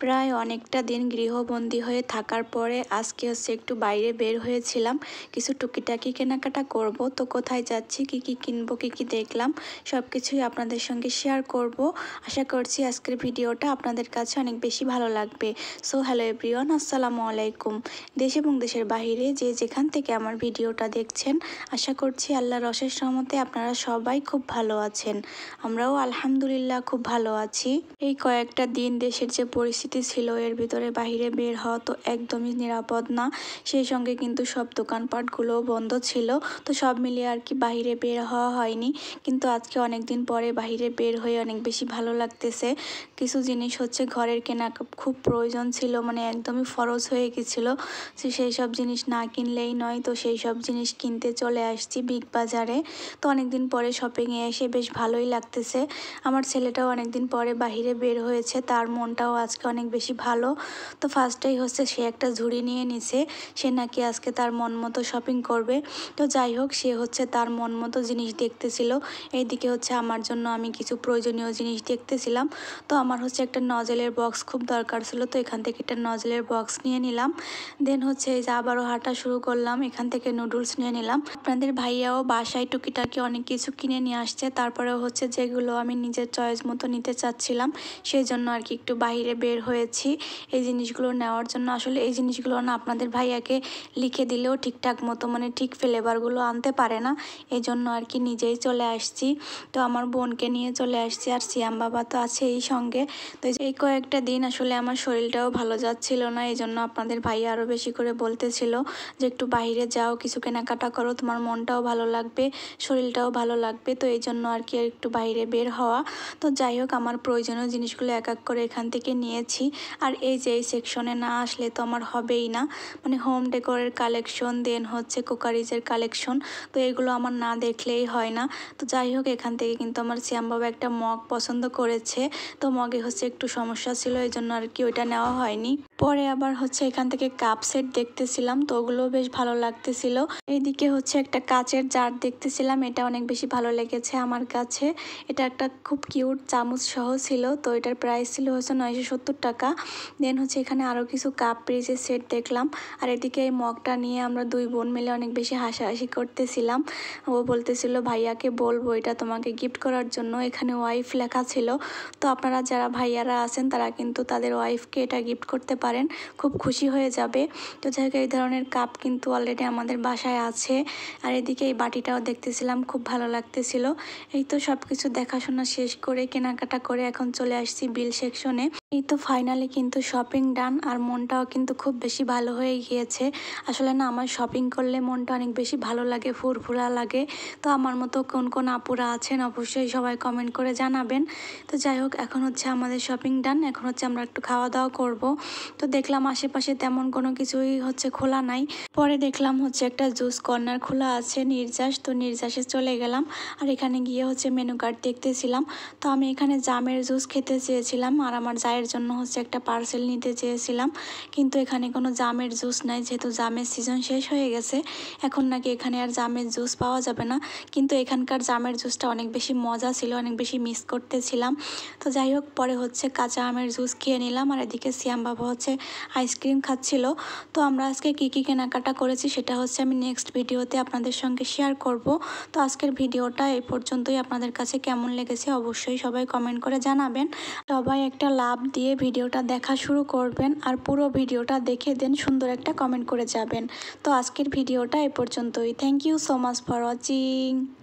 প্রায় অনেকটা দিন গৃহবন্দী হয়ে থাকার পরে আজকে একটু বাইরে বের হয়েছিলাম, কিছু টুকিটাকি কেনাকাটা করব। তো কোথায় যাচ্ছি, কি কি কিনবো, কি কি দেখলাম, সব কিছুই আপনাদের সঙ্গে শেয়ার করব। আশা করছি আজকের ভিডিওটা আপনাদের কাছে অনেক বেশি ভালো লাগবে। সো হ্যালো এভরিওয়ান, আসসালামু আলাইকুম। দেশ এবং দেশের বাইরে যে যেখান থেকে আমার ভিডিওটা দেখছেন, আশা করছি আল্লাহর অশেষ রহমতে আপনারা সবাই খুব ভালো আছেন। আমরাও আলহামদুলিল্লাহ খুব ভালো আছি। এই কয়েকটা দিন দেশের যে পরিস্থিতি ছিল, এর ভিতরে বাহিরে বের হওয়া তো একদমই নিরাপদ না। সেই সঙ্গে কিন্তু সব দোকানপাটগুলোও বন্ধ ছিল। তো সব মিলিয়ে আর কি বাহিরে বের হওয়া হয়নি, কিন্তু আজকে অনেক দিন পরে বাহিরে বের হয়ে অনেক বেশি ভালো লাগতেছে। কিছু জিনিস ঘরের কেনা খুব প্রয়োজন ছিল, মানে একদমই ফরজ হয়ে গেছিল, সেই সব জিনিস না কিনলেই নয়। তো সেই সব জিনিস কিনতে চলে আসছি বিগ বাজারে। তো অনেকদিন পরে শপিংয়ে এসে বেশ ভালোই লাগতেছে। আমার ছেলেটাও অনেকদিন পরে বাহিরে বের হয়েছে, তার মনটাও আজকে অনেক বেশি ভালো। তো ফার্স্টেই সে একটা ঝুড়ি নিয়ে নিছে, সে নাকি আজকে তার মন মতো শপিং করবে। তো যাই হোক, সে তার মন মতো জিনিস দেখতেছিল। এইদিকে আমার জন্য আমি কিছু প্রয়োজনীয় জিনিস দেখতেছিলাম। তো আমার একটা নজেলের বক্স খুব দরকার ছিল, তো এখান থেকে একটা নজেলের বক্স নিয়ে নিলাম। দেন এই যে আবারও হাঁটা শুরু করলাম, এখান থেকে নুডলস নিয়ে নিলাম। আপনাদের ভাইয়াও বাসায় টুকিটাকি অনেক কিছু কিনে নিয়ে আসছে, তারপরেও যেগুলো আমি নিজের চয়েস মতো নিতে চাচ্ছিলাম, সেই জন্য আর কি একটু বাইরে বের হয়েছি এই জিনিসগুলো নেওয়ার জন্য। আসলে এই জিনিসগুলো না আপনাদের ভাইয়াকে লিখে দিলেও ঠিকঠাক মতো, মানে ঠিক ফ্লেভারগুলো আনতে পারে না, এই জন্য আর কি নিজেই চলে আসছি। তো আমার বোনকে নিয়ে চলে আসছি, আর সিয়াম বাবা তো আছে এই সঙ্গে। তো এই কয়েকটা দিন আসলে আমার শরীরটাও ভালো যাচ্ছিল না, এই জন্য আপনাদের ভাইয়া আরও বেশি করে বলতেছিল যে একটু বাইরে যাও, কিছু কেনাকাটা করো, তোমার মনটাও ভালো লাগবে, শরীরটাও ভালো লাগবে। তো এই জন্য আর কি একটু বাইরে বের হওয়া। তো যাই হোক, আমার প্রয়োজনীয় জিনিসগুলো এক এক করে এখান থেকে নিয়েছি। আর এই যে এই সেকশনে না আসলে তো আমার হবেই না, মানে হোম ডেকোরের কালেকশন, দেন কুকারিজের কালেকশন, তো এগুলো আমার না দেখলেই হয় না। তো যাই হোক, এখান থেকে কিন্তু আমার শ্যাম বাবা একটা মগ পছন্দ করেছে। তো মগে একটু সমস্যা ছিল, এই জন্য আর কি ওইটা নেওয়া হয়নি। পরে আবার এখান থেকে কাপ সেট দেখতেছিলাম, তো ওগুলো বেশ ভালো লাগতেছিল। এইদিকে একটা কাচের জার দেখতেছিলাম, এটা অনেক বেশি ভালো লেগেছে আমার কাছে। এটা একটা খুব কিউট চামচ সহ ছিল, তো এটার প্রাইস ছিল 970 টাকা। দেন এখানে আরও কিছু কাপ পিরিচের সেট দেখলাম। আর এদিকে এই মগটা নিয়ে আমরা দুই বোন মিলে অনেক বেশি হাসাহাসি করতেছিলাম। ও বলতেছিল ভাইয়াকে বলবো এটা তোমাকে গিফট করার জন্য, এখানে ওয়াইফ লেখা ছিল। তো আপনারা যারা ভাইয়ারা আছেন তারা কিন্তু তাদের ওয়াইফকে এটা গিফট করতে পারেন, খুব খুশি হয়ে যাবে। তো যাই হোক, এই ধরনের কাপ কিন্তু অলরেডি আমাদের বাসায় আছে। আর এদিকে এই বাটিটাও দেখতেছিলাম, খুব ভালো লাগতেছিল। এই তো সব কিছু দেখাশোনা শেষ করে কেনাকাটা করে এখন চলে আসছি বিল সেকশনে। এই তো ফাইনালি কিন্তু শপিং ডান, আর মনটাও কিন্তু খুব বেশি ভালো হয়ে গিয়েছে। আসলে না, আমার শপিং করলে মনটা অনেক বেশি ভালো লাগে, ফুরফুরা লাগে। তো আমার মতো কোন কোন আপুরা আছেন অবশ্যই সবাই কমেন্ট করে জানাবেন। তো যাই হোক, এখন আমাদের শপিং ডান, এখন আমরা একটু খাওয়া দাওয়া করব। তো দেখলাম আশেপাশে তেমন কোনো কিছুই খোলা নাই। পরে দেখলাম একটা জুস কর্নার খোলা আছে, নির্যাস। তো নির্যাসে চলে গেলাম, আর এখানে গিয়ে মেনু কার্ড দেখতেছিলাম। তো আমি এখানে জামের জুস খেতে চেয়েছিলাম, আর আমার জায়ের জন্য একটা পার্সেল নিতে চেয়েছিলাম, কিন্তু এখানে কোনো জামের জুস নাই, যেহেতু জামের সিজন শেষ হয়ে গেছে। এখন নাকি এখানে আর জামের জুস পাওয়া যাবে না, কিন্তু এখানকার জামের জুসটা অনেক বেশি মজা ছিল, অনেক বেশি মিস করতেছিলাম। তো যাই হোক, পরে কাঁচা আমের জুস খেয়ে নিলাম, আর এদিকে সিয়াম বাবা আইসক্রিম খাচ্ছিল। তো আমরা আজকে কী কী কেনাকাটা করেছি সেটা আমি নেক্সট ভিডিওতে আপনাদের সঙ্গে শেয়ার করব। তো আজকের ভিডিওটা এই পর্যন্তই। আপনাদের কাছে কেমন লেগেছে অবশ্যই সবাই কমেন্ট করে জানাবেন। সবাই একটা লাভ দিয়ে ভিডিওটা দেখা শুরু করবেন, আর পুরো ভিডিওটা দেখে দেন সুন্দর একটা কমেন্ট করে যাবেন। তো আজকের ভিডিওটা এই পর্যন্তই। Thank you so much for watching.